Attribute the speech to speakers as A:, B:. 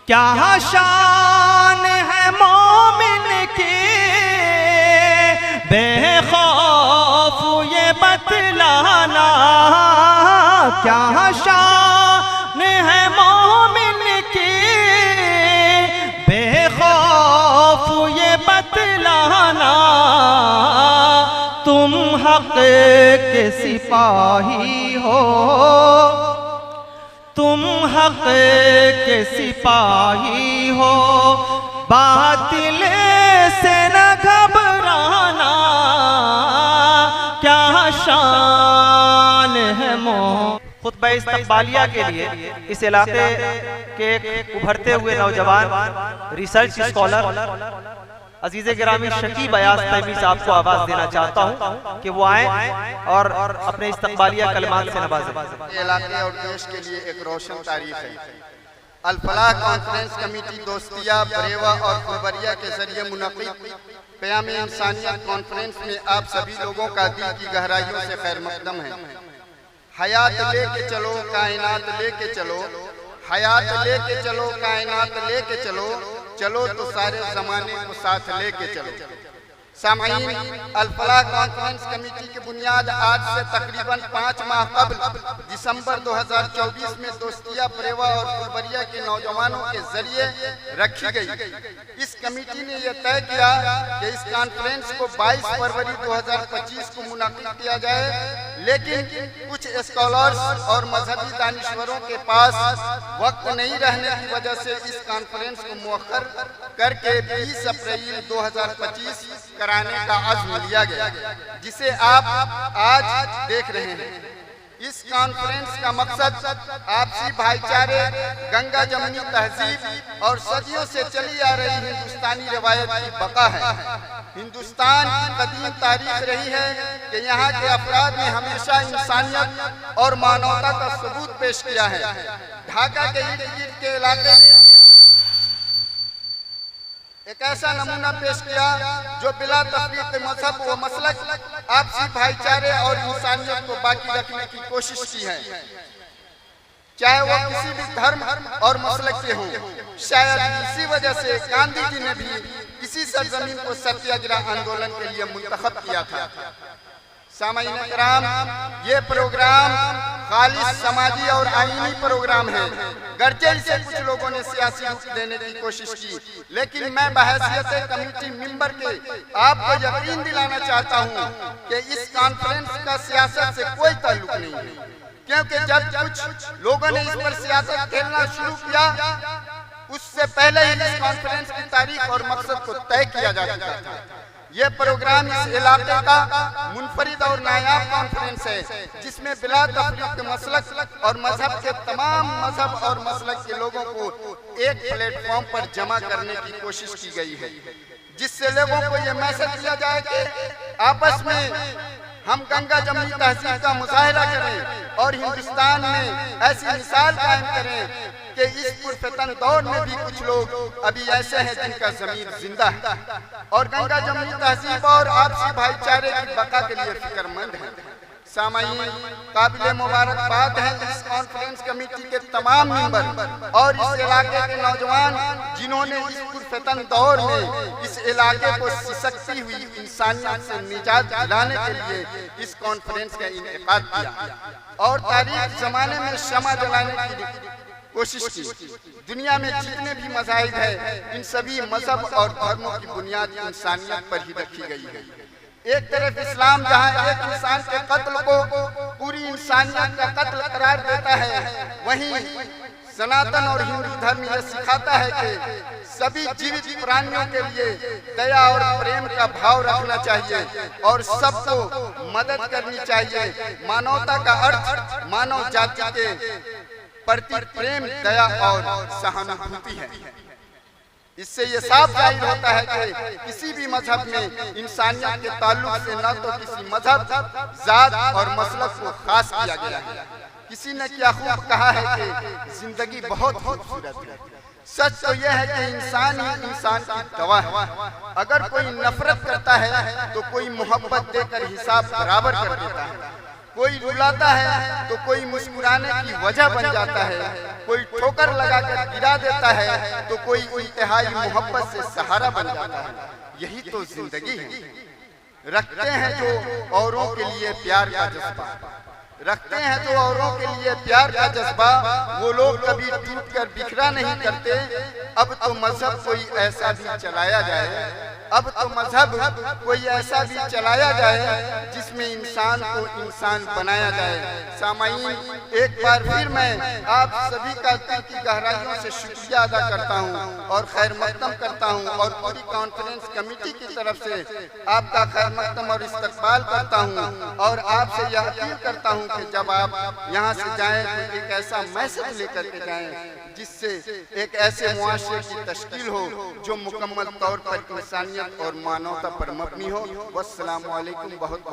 A: क्या शान है मोमिन की बेखौफ ये बतलाना, क्या शान है मोमिन की बेखौफ ये बतलाना। तुम हक़ के सिपाही हो, तुम हक़ के सिपाही हो, बातिल से न घबराना। क्या शान है खुतबा इस्तक़बालिया के लिए इस इलाके के एक उभरते हुए नौजवान रिसर्च स्कॉलर अजीज़े गिरामी शकीब अयाज तैमी साहब को आवाज़ देना चाहता हूँ कि वो आए और अपने इस्तक़बालिया कलमात से नवाजें।
B: इलाके और देश के लिए एक रोशन तारीख है। अल-फलाह कॉन्फ्रेंस कमेटी दोस्तिया, बरेवा और फुलवरिया के जरिए मुनक़िद क़याम इंसानियत कॉन्फ्रेंस में आप सभी लोगों का दिल की गहराइयों से खैर मक़दम है। हयात लेके चलो, कायनात लेके चलो, हयात लेके चलो, कायनात लेके चलो, चलो तो सारे ज़माने को साथ लेके चलो। सामईन, अल-फलाह कॉन्फ्रेंस कमेटी की बुनियाद आज से तकरीबन 5 माह कबल दिसंबर 2024 में दोस्तिया, बरेवा और फुलवरिया के नौजवानों के जरिए रखी गई। इस कमेटी ने यह तय किया कि इस कॉन्फ्रेंस को 22 फरवरी 2025 को मुनक़िद किया जाए, लेकिन कुछ स्कॉलर्स और मजहबी दानिश्वरों के पास वक्त नहीं रहने की वजह से इस कॉन्फ्रेंस को मुअख्खर करके 20 अप्रैल 2025 कराने का अज़्म लिया गया, जिसे आप आज देख रहे हैं। इस कॉन्फ्रेंस का मकसद आपसी भाईचारे, गंगा जमुनी तहजीब और सदियों से चली आ रही हिंदुस्तानी रवायत की बका है। हिंदुस्तान की कदीम तारीख रही है कि यहाँ के अफराद ने हमेशा इंसानियत और मानवता का सबूत पेश किया है। ढाका के इर्द गिर्द के इलाके एक ऐसा नमूना पेश किया जो बिला तफरीक मजहब व मसलक आपसी भाईचारे और इंसानियत को बाकी रखने की कोशिश की है, चाहे वो किसी भी धर्म और मसलक के हों। शायद इसी वजह से गांधी जी ने भी इसी सरजमीन को सत्याग्रह आंदोलन के लिए मुंतखब किया था। सामाईन किराम, ये प्रोग्राम खालिस समाजी और आईनी प्रोग्राम है। गर्जे इसे कुछ लोगों ने सियासी रूप देने की कोशिश की, लेकिन मैं बहैसियत कमेटी मेंबर के आपको यकीन दिलाना चाहता हूँ कि इस कॉन्फ्रेंस का सियासत से कोई ताल्लुक नहीं है, क्योंकि जब कुछ लोगों ने इस पर सियासत खेलना शुरू किया, उससे पहले ही इस कॉन्फ्रेंस की तारीख और मकसद को तय किया जा चुका था। ये प्रोग्राम इस इलाके का मुनफरिद और नायाब कॉन्फ्रेंस है, जिसमें बिला तफरीक मसलक और मजहब के तमाम मजहब और मसलक के लोगों को एक प्लेटफॉर्म पर जमा करने की कोशिश की गई है, जिससे लोगों को ये मैसेज दिया जाए कि आपस में हम गंगा जमुनी तहजीब का मुजाहिरा करें और हिंदुस्तान में ऐसी मिसाल कायम करें कि इस पुरफितन दौर में भी कुछ लोग अभी ऐसे हैं जिनका ज़मीर जिंदा है और गंगा जमुनी तहजीब और आपसी भाईचारे की बका के लिए फिक्रमंद हैं। सामाईन, काबिल मुबारकबाद है इस कॉन्फ्रेंस कमेटी के तमाम मेंबर और इस इलाके के नौजवान, जिन्होंने इस पुरफितन दौर में इस इलाके को सिसकती हुई इंसानियत से निजात दिलाने के लिए इस कॉन्फ्रेंस का इनेकाद किया और तारीख जमाने में शमा जलाने की कोशिश की। दुनिया में जितने भी मज़ाहिब है, इन सभी मजहब और धर्मों की बुनियाद इंसानियत पर ही रखी गई है। एक तरफ इस्लाम जहाँ एक इंसान के कत्ल को पूरी इंसानियत का कत्ल करार देता है, वहीं सनातन और हिंदू धर्म यह सिखाता है कि सभी जीवित प्राणियों के लिए दया और प्रेम का भाव रखना चाहिए और सबको मदद करनी चाहिए। मानवता का अर्थ मानव जाति के प्रति प्रेम, दया और सहानुभूति है। इससे ये साफ जाहिर होता है कि किसी भी मजहब में इंसानियत के ताल्लुक से न तो किसी मजहब, जात और मसलक को खास किया गया है। किसी ने क्या खूब कहा है कि जिंदगी बहुत खूबसूरत है। सच तो यह है कि इंसान ही इंसान की दवा है। अगर कोई नफरत करता है तो कोई मोहब्बत देकर हिसाब बराबर कर देता है। कोई रुलाता है तो कोई मुस्कुराने की वजह बन जाता है, कोई ठोकर लगाकर गिरा देता है तो कोई इंतहाई मोहब्बत से सहारा बन जाता है। यही तो जिंदगी है। रखते हैं जो औरों के लिए प्यार का जज्बा, रखते हैं तो औरों के लिए प्यार का जज्बा, वो लोग कभी टूट कर बिखरा नहीं करते। अब तो मजहब कोई ऐसा भी चलाया जाए, अब तो मजहब कोई ऐसा भी चलाया जाए जिसमें इंसान को इंसान बनाया जाए। सामाईन, एक बार फिर मैं आप सभी का दिल की गहराइयों से शुक्रिया अदा करता हूं और खैर मकदम करता हूं और पूरी कॉन्फ्रेंस कमेटी की तरफ से आपका खैर मकदम और इस्तकबाल करता हूं और आपसे यह अपील करता हूं कि जब आप यहां से जाएं तो एक ऐसा मैसेज लेकर के जाएं जिससे एक ऐसे मुआशरे की तश्कील हो जो मुकम्मल तौर पर इंसानियत और मानवता पर मबनी हो। वस्सलामु अलैकुम। बहुत